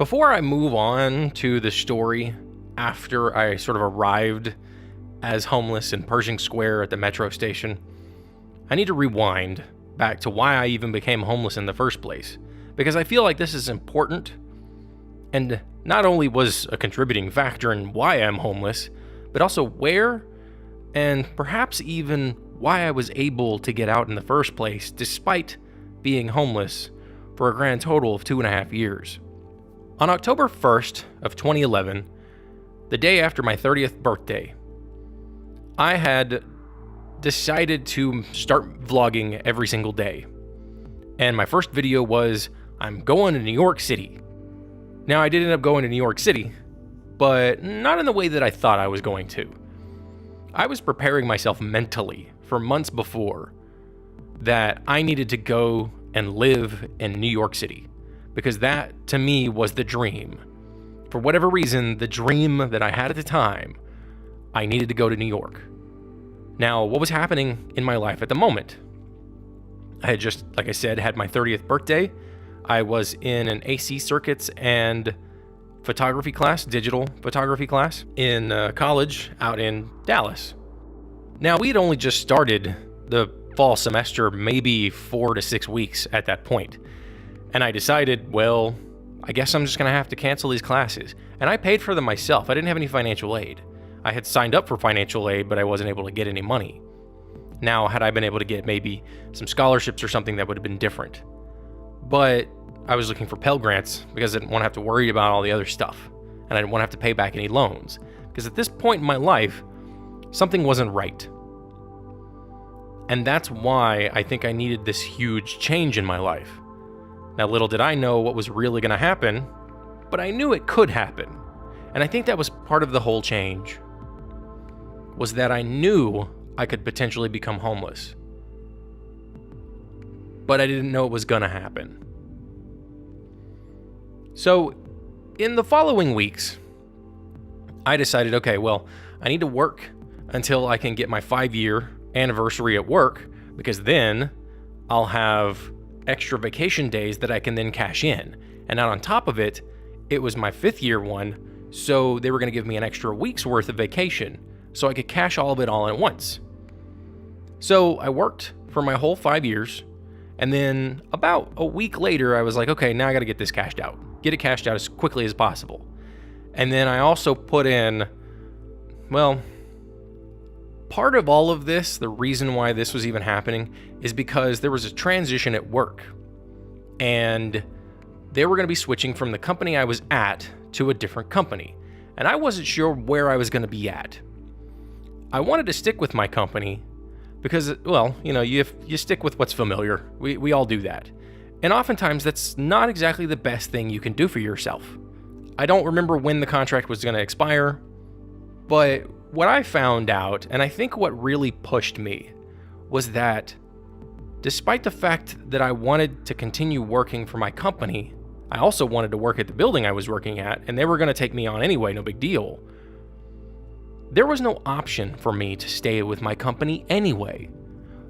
Before I move on to the story after I sort of arrived as homeless in Pershing Square at the metro station, I need to rewind back to why I even became homeless in the first place, because I feel like this is important and not only was a contributing factor in why I'm homeless, but also where and perhaps even why I was able to get out in the first place despite being homeless for a grand total of 2.5 years. On October 1st of 2011, the day after my 30th birthday, I had decided to start vlogging every single day. And my first video was, I'm going to New York City. Now, I did end up going to New York City, but not in the way that I thought I was going to. I was preparing myself mentally for months before that I needed to go and live in New York City, because that, to me, was the dream. For whatever reason, the dream that I had at the time, I needed to go to New York. Now, what was happening in my life at the moment? I had just, like I said, had my 30th birthday. I was in an AC circuits and photography class, digital photography class, in college out in Dallas. Now, we had only just started the fall semester, maybe 4 to 6 weeks at that point. And I decided, well, I guess I'm just going to have to cancel these classes. And I paid for them myself. I didn't have any financial aid. I had signed up for financial aid, but I wasn't able to get any money. Now, had I been able to get maybe some scholarships or something, that would have been different. But I was looking for Pell Grants because I didn't want to have to worry about all the other stuff. And I didn't want to have to pay back any loans. Because at this point in my life, something wasn't right. And that's why I think I needed this huge change in my life. Now, little did I know what was really going to happen, but I knew it could happen. And I think that was part of the whole change, was that I knew I could potentially become homeless. But I didn't know it was going to happen. So, in the following weeks, I decided, okay, well, I need to work until I can get my 5-year anniversary at work, because then I'll have extra vacation days that I can then cash in. And now on top of it, it was my 5th year one, so they were going to give me an extra week's worth of vacation, so I could cash all of it all at once. So I worked for my whole 5 years, and then about a week later, I was like, okay, now I got to get this cashed out. Get it cashed out as quickly as possible. And then I also put in, well, part of all of this, the reason why this was even happening, is because there was a transition at work. And they were going to be switching from the company I was at to a different company. And I wasn't sure where I was going to be at. I wanted to stick with my company because, well, you know, you stick with what's familiar. We all do that. And oftentimes that's not exactly the best thing you can do for yourself. I don't remember when the contract was going to expire, but what I found out, and I think what really pushed me, was that despite the fact that I wanted to continue working for my company, I also wanted to work at the building I was working at, and they were going to take me on anyway, no big deal. There was no option for me to stay with my company anyway.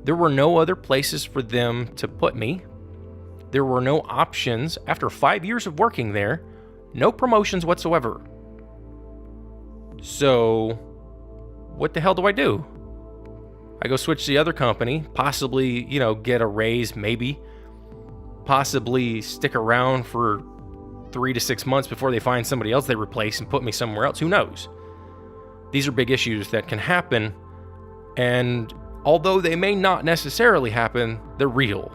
There were no other places for them to put me. There were no options after 5 years of working there, no promotions whatsoever. So, what the hell do I do? I go switch to the other company, possibly, get a raise, maybe. Possibly stick around for 3 to 6 months before they find somebody else they replace and put me somewhere else. Who knows? These are big issues that can happen, and although they may not necessarily happen, they're real.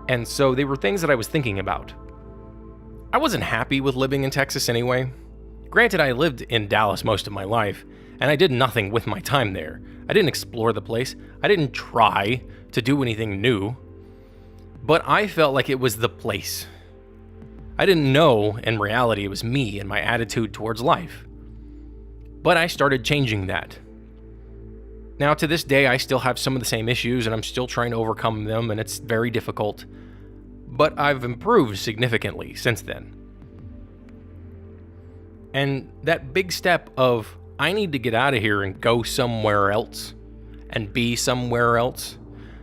And so they were things that I was thinking about. I wasn't happy with living in Texas anyway. Granted, I lived in Dallas most of my life, and I did nothing with my time there. I didn't explore the place. I didn't try to do anything new. But I felt like it was the place. I didn't know, in reality, it was me and my attitude towards life. But I started changing that. Now, to this day, I still have some of the same issues, and I'm still trying to overcome them, and it's very difficult. But I've improved significantly since then. And that big step of, I need to get out of here and go somewhere else, and be somewhere else.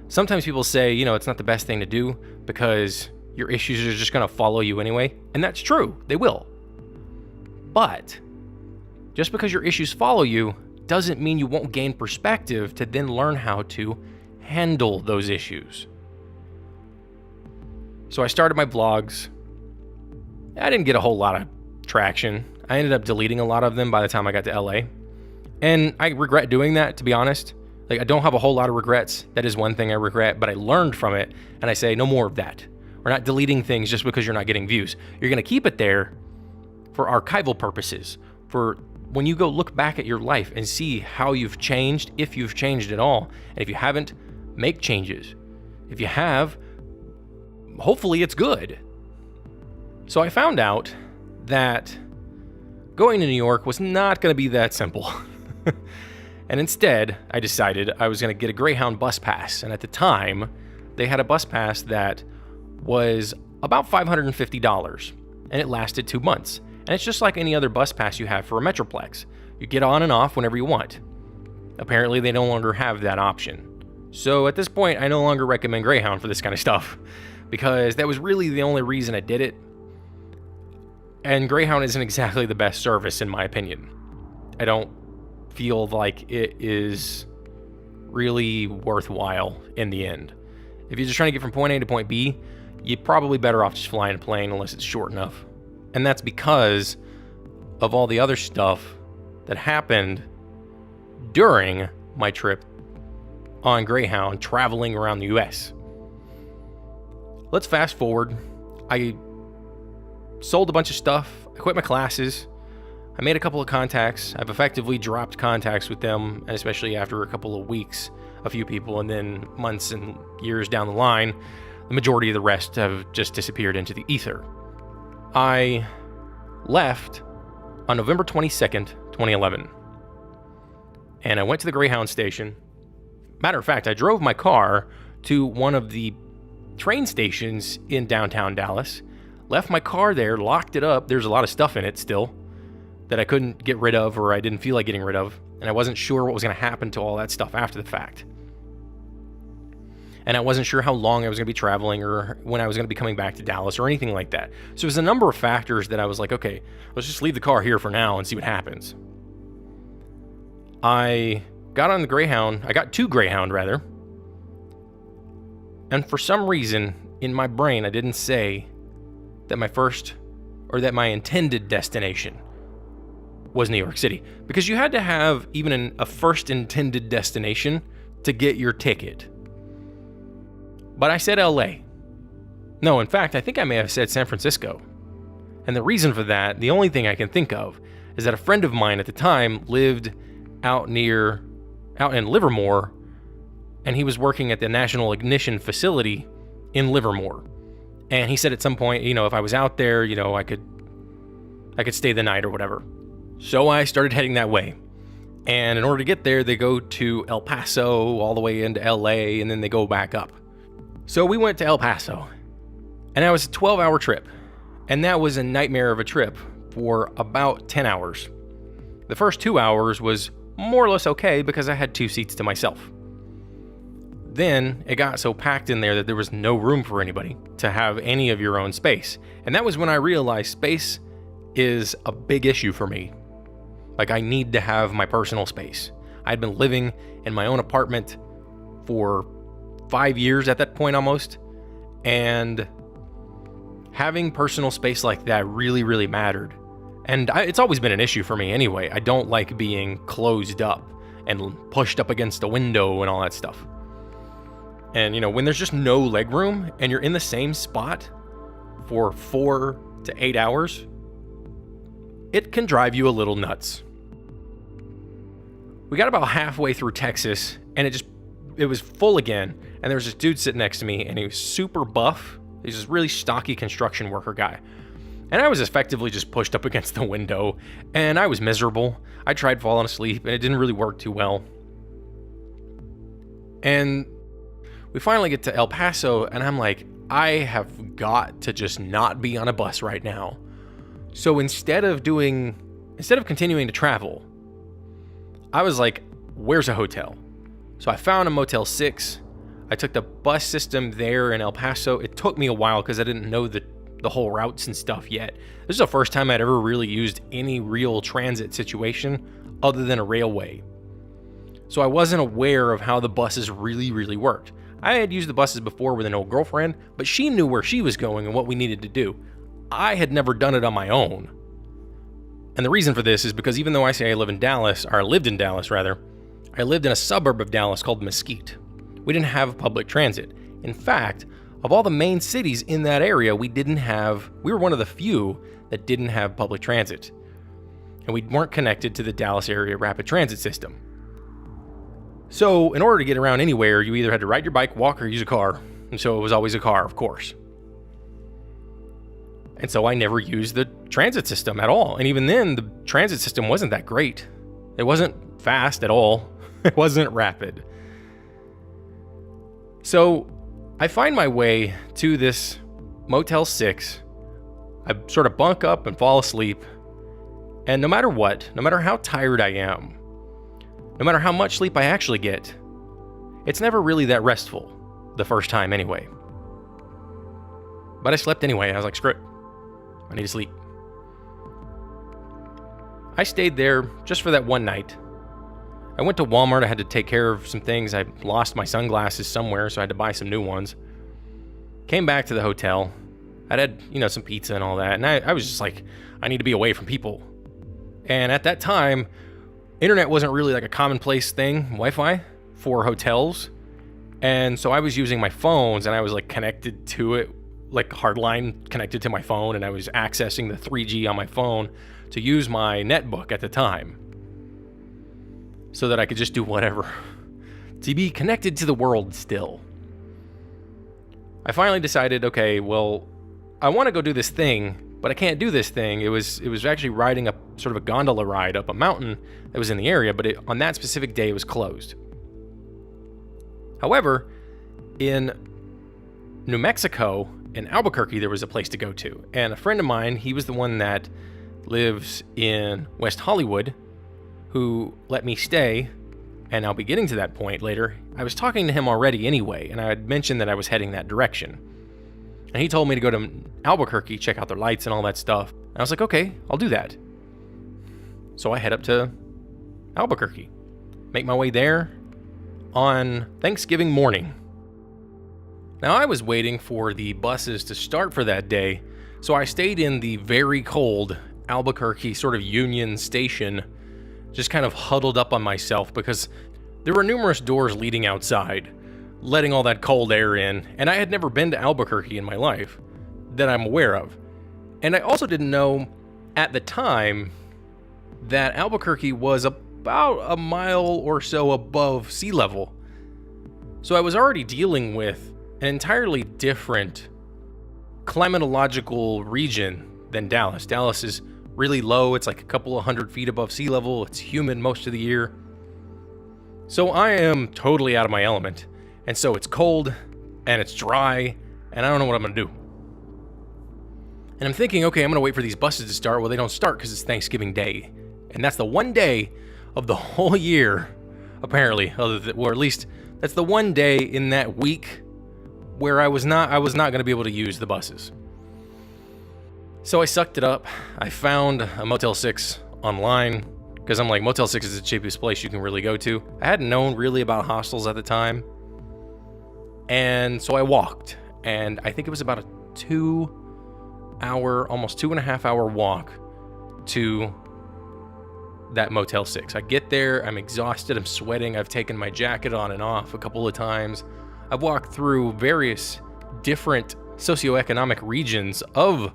Sometimes people say, it's not the best thing to do because your issues are just going to follow you anyway. And that's true, they will. But just because your issues follow you doesn't mean you won't gain perspective to then learn how to handle those issues. So I started my vlogs. I didn't get a whole lot of traction. I ended up deleting a lot of them by the time I got to LA. And I regret doing that, to be honest. Like, I don't have a whole lot of regrets. That is one thing I regret, but I learned from it, and I say no more of that. We're not deleting things just because you're not getting views. You're going to keep it there for archival purposes, for when you go look back at your life and see how you've changed, if you've changed at all. And if you haven't, make changes. If you have, hopefully it's good. So I found out that going to New York was not going to be that simple. And instead, I decided I was going to get a Greyhound bus pass. And at the time, they had a bus pass that was about $550, and it lasted 2 months. And it's just like any other bus pass you have for a Metroplex. You get on and off whenever you want. Apparently, they no longer have that option. So at this point, I no longer recommend Greyhound for this kind of stuff, because that was really the only reason I did it. And Greyhound isn't exactly the best service, in my opinion. I don't feel like it is really worthwhile in the end. If you're just trying to get from point A to point B, you're probably better off just flying a plane unless it's short enough. And that's because of all the other stuff that happened during my trip on Greyhound traveling around the US. Let's fast forward. I sold a bunch of stuff. I quit my classes. I made a couple of contacts. I've effectively dropped contacts with them, and especially after a couple of weeks, a few people, and then months and years down the line, the majority of the rest have just disappeared into the ether. I left on November 22nd, 2011, and I went to the Greyhound station. Matter of fact, I drove my car to one of the train stations in downtown Dallas, left my car there, locked it up. There's a lot of stuff in it still that I couldn't get rid of, or I didn't feel like getting rid of, and I wasn't sure what was going to happen to all that stuff after the fact. And I wasn't sure how long I was going to be traveling or when I was going to be coming back to Dallas or anything like that. So there's a number of factors that I was like, okay, let's just leave the car here for now and see what happens. I got on the Greyhound. I got to Greyhound, rather. And for some reason, in my brain, I didn't say that my intended destination was New York City, because you had to have even a first intended destination to get your ticket. But I said LA. No, in fact, I think I may have said San Francisco. And the reason for that, the only thing I can think of, is that a friend of mine at the time lived out in Livermore, and he was working at the National Ignition facility in Livermore. And he said at some point, if I was out there, I could stay the night or whatever. So I started heading that way. And in order to get there, they go to El Paso, all the way into LA, and then they go back up. So we went to El Paso, and that was a 12-hour trip. And that was a nightmare of a trip for about 10 hours. The first 2 hours was more or less okay because I had 2 seats to myself. Then it got so packed in there that there was no room for anybody to have any of your own space. And that was when I realized space is a big issue for me. Like, I need to have my personal space. I'd been living in my own apartment for 5 years at that point almost. And having personal space like that really, really mattered. And it's always been an issue for me anyway. I don't like being closed up and pushed up against a window and all that stuff. And, when there's just no leg room and you're in the same spot for 4 to 8 hours, it can drive you a little nuts. We got about halfway through Texas, and it was full again, and there was this dude sitting next to me, and he was super buff. He's this really stocky construction worker guy. And I was effectively just pushed up against the window, and I was miserable. I tried falling asleep, and it didn't really work too well. And we finally get to El Paso, and I'm like, I have got to just not be on a bus right now. So instead of continuing to travel, I was like, where's a hotel? So I found a Motel 6. I took the bus system there in El Paso. It took me a while because I didn't know the the whole routes and stuff yet. This is the first time I'd ever really used any real transit situation other than a railway. So I wasn't aware of how the buses really worked. I had used the buses before with an old girlfriend, but she knew where she was going and what we needed to do. I had never done it on my own. And the reason for this is because even though I say I lived in Dallas, I lived in a suburb of Dallas called Mesquite. We didn't have public transit. In fact, of all the main cities in that area, we were one of the few that didn't have public transit. And we weren't connected to the Dallas area rapid transit system. So in order to get around anywhere, you either had to ride your bike, walk, or use a car. And so it was always a car, of course. And so I never used the transit system at all. And even then, the transit system wasn't that great. It wasn't fast at all. It wasn't rapid. So I find my way to this Motel 6. I sort of bunk up and fall asleep. And no matter what, no matter how tired I am, no matter how much sleep I actually get, it's never really that restful, the first time anyway. But I slept anyway. I was like, screw it. I need to sleep. I stayed there just for that one night. I went to Walmart. I had to take care of some things. I lost my sunglasses somewhere, so I had to buy some new ones. Came back to the hotel. I'd had, some pizza and all that. And I was just like, I need to be away from people. And at that time, internet wasn't really like a commonplace thing, Wi-Fi, for hotels. And so I was using my phones and I was like connected to it, like hardline connected to my phone. And I was accessing the 3G on my phone to use my netbook at the time so that I could just do whatever to be connected to the world still. I finally decided, okay, well, I want to go do this thing, but I can't do this thing. It was actually riding a sort of a gondola ride up a mountain that was in the area, but on that specific day, it was closed. However, in New Mexico, in Albuquerque, there was a place to go to. And a friend of mine, he was the one that lives in West Hollywood, who let me stay, and I'll be getting to that point later. I was talking to him already anyway, and I had mentioned that I was heading that direction. And he told me to go to Albuquerque, check out their lights and all that stuff. And I was like, okay, I'll do that. So I head up to Albuquerque, make my way there on Thanksgiving morning. Now I was waiting for the buses to start for that day, so I stayed in the very cold Albuquerque sort of Union Station, just kind of huddled up on myself because there were numerous doors leading outside, letting all that cold air in, and I had never been to Albuquerque in my life that I'm aware of. And I also didn't know at the time that Albuquerque was about a mile or so above sea level. So I was already dealing with an entirely different climatological region than Dallas. Dallas is really low. It's like a couple of 100 feet above sea level. It's humid most of the year. So I am totally out of my element. And so it's cold and it's dry and I don't know what I'm going to do. And I'm thinking, okay, I'm going to wait for these buses to start. Well, they don't start because it's Thanksgiving Day. And that's the one day of the whole year, apparently. Or at least that's the one day in that week where I was not going to be able to use the buses. So I sucked it up. I found a Motel 6 online because I'm like, Motel 6 is the cheapest place you can really go to. I hadn't known really about hostels at the time. And so I walked, and I think it was about a 2-hour, almost 2.5-hour walk to that Motel 6. I get there, I'm exhausted, I'm sweating, I've taken my jacket on and off a couple of times. I've walked through various different socioeconomic regions of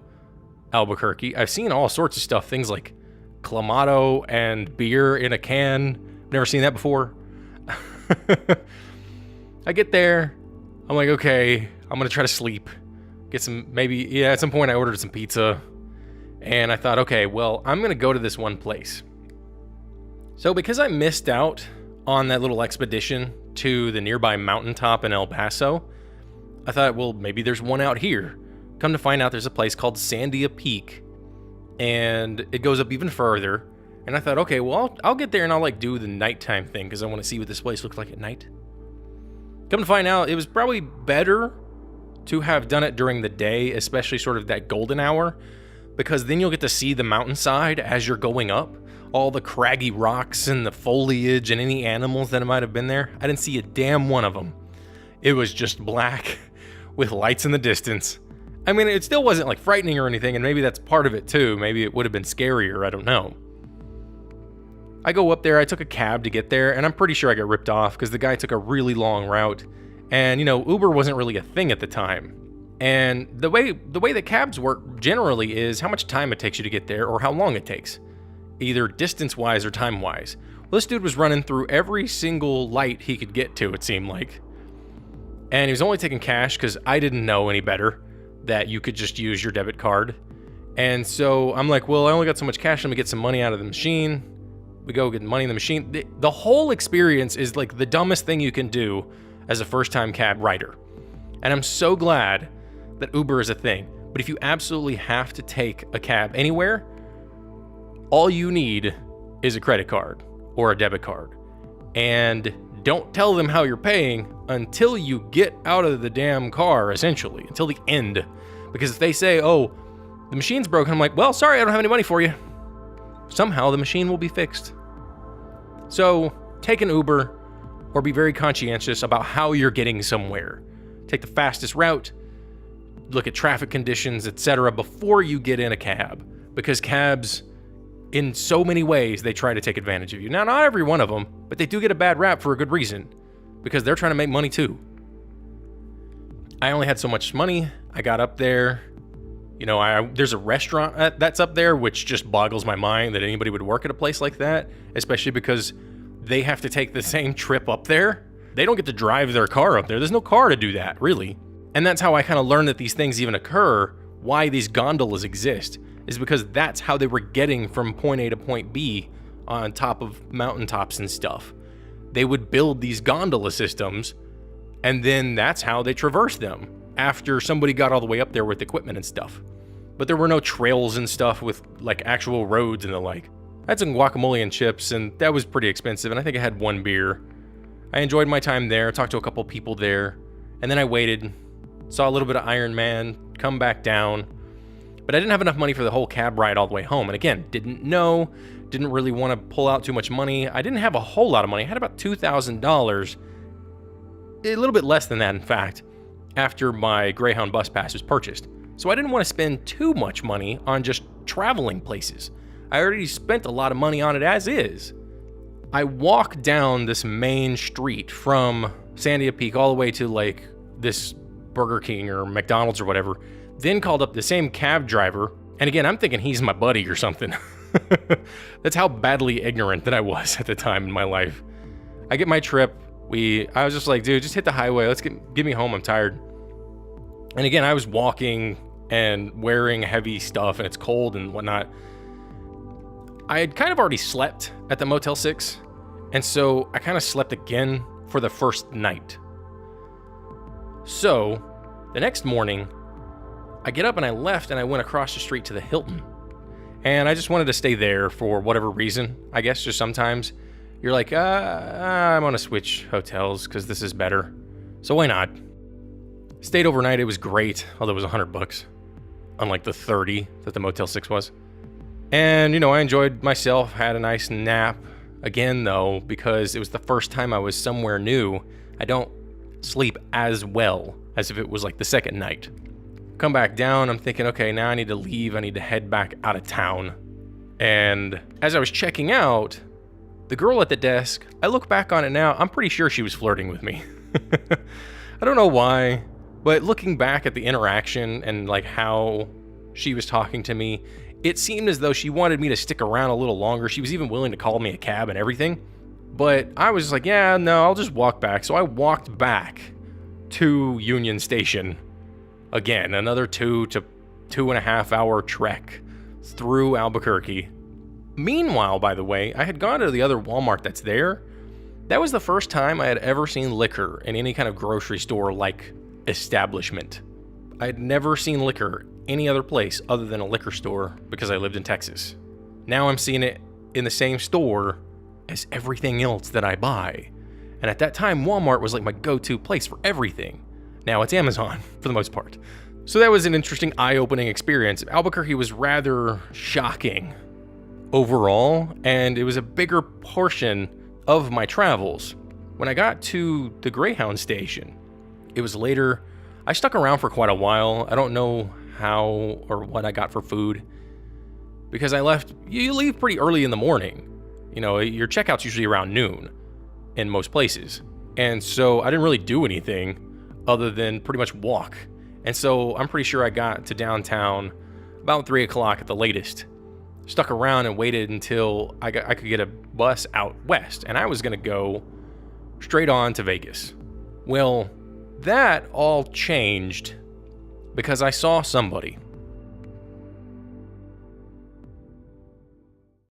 Albuquerque. I've seen all sorts of stuff, things like Clamato and beer in a can. Never seen that before. I get there, I'm like, okay, I'm gonna try to sleep. Get some, at some point I ordered some pizza. And I thought, okay, well, I'm gonna go to this one place. So because I missed out on that little expedition to the nearby mountaintop in El Paso, I thought, well, maybe there's one out here. Come to find out there's a place called Sandia Peak, and it goes up even further. And I thought, okay, well, I'll get there and I'll do the nighttime thing because I want to see what this place looks like at night. Come to find out, it was probably better to have done it during the day, especially sort of that golden hour, because then you'll get to see the mountainside as you're going up, all the craggy rocks and the foliage and any animals that might have been there. I didn't see a damn one of them. It was just black with lights in the distance. I mean, it still wasn't like frightening or anything, and maybe that's part of it too. Maybe it would have been scarier, I don't know. I go up there, I took a cab to get there, and I'm pretty sure I got ripped off because the guy took a really long route. And, Uber wasn't really a thing at the time. And the way that cabs work generally is how much time it takes you to get there or how long it takes, either distance-wise or time-wise. Well, this dude was running through every single light he could get to, it seemed like. And he was only taking cash because I didn't know any better that you could just use your debit card. And so I'm like, well, I only got so much cash. Let me get some money out of the machine. We go get money in the machine. The whole experience is like the dumbest thing you can do as a first-time cab rider. And I'm so glad that Uber is a thing. But if you absolutely have to take a cab anywhere, all you need is a credit card or a debit card. And don't tell them how you're paying until you get out of the damn car, essentially, until the end. Because if they say, oh, the machine's broken, I'm like, well, sorry, I don't have any money for you. Somehow the machine will be fixed. So take an Uber or be very conscientious about how you're getting somewhere. Take the fastest route, look at traffic conditions, etc. before you get in a cab. Because cabs, in so many ways, they try to take advantage of you. Now, not every one of them, but they do get a bad rap for a good reason. Because they're trying to make money too. I only had so much money. I got up there. There's a restaurant that's up there, which just boggles my mind that anybody would work at a place like that, especially because they have to take the same trip up there. They don't get to drive their car up there. There's no car to do that, really. And that's how I kind of learned that these things even occur, why these gondolas exist, is because that's how they were getting from point A to point B on top of mountaintops and stuff. They would build these gondola systems, and then that's how they traversed them after somebody got all the way up there with equipment and stuff. But there were no trails and stuff with like actual roads and the like. I had some guacamole and chips, and that was pretty expensive, and I think I had one beer. I enjoyed my time there, talked to a couple people there, and then I waited, saw a little bit of Iron Man, come back down. But I didn't have enough money for the whole cab ride all the way home. And again, didn't really want to pull out too much money. I didn't have a whole lot of money. I had about $2,000, a little bit less than that, in fact, after my Greyhound bus pass was purchased. So I didn't want to spend too much money on just traveling places. I already spent a lot of money on it as is. I walked down this main street from Sandia Peak all the way to like this Burger King or McDonald's or whatever, then called up the same cab driver. And again, I'm thinking he's my buddy or something. That's how badly ignorant that I was at the time in my life. I get my trip. I was just like, dude, just hit the highway. Get me home. I'm tired. And again, I was walking and wearing heavy stuff, and it's cold and whatnot. I had kind of already slept at the Motel 6, and so I kind of slept again for the first night. So the next morning, I get up and I left and I went across the street to the Hilton. And I just wanted to stay there for whatever reason. I guess just sometimes you're like, I'm gonna switch hotels because this is better. So why not? Stayed overnight. It was great, although it was $100, unlike the 30 that the Motel 6 was. And, I enjoyed myself, had a nice nap. Again, though, because it was the first time I was somewhere new, I don't sleep as well as if it was like the second night. Come back down, I'm thinking, okay, now I need to leave. I need to head back out of town. And as I was checking out, the girl at the desk, I look back on it now, I'm pretty sure she was flirting with me. I don't know why, but looking back at the interaction and like how she was talking to me, it seemed as though she wanted me to stick around a little longer. She was even willing to call me a cab and everything. But I was just like, yeah, no, I'll just walk back. So I walked back to Union Station. Again, another 2 to 2.5 hour trek through Albuquerque. Meanwhile, by the way, I had gone to the other Walmart that's there. That was the first time I had ever seen liquor in any kind of grocery store-like establishment. I had never seen liquor any other place other than a liquor store because I lived in Texas. Now I'm seeing it in the same store as everything else that I buy. And at that time, Walmart was like my go-to place for everything. Now it's Amazon for the most part. So that was an interesting eye-opening experience. Albuquerque was rather shocking overall, and it was a bigger portion of my travels. When I got to the Greyhound station, it was later. I stuck around for quite a while. I don't know how or what I got for food, because I left. You leave pretty early in the morning. You know, your checkout's usually around noon in most places. And so I didn't really do anything other than pretty much walk. And so I'm pretty sure I got to downtown about 3 o'clock at the latest. Stuck around and waited until I could get a bus out west. And I was going to go straight on to Vegas. Well, that all changed because I saw somebody.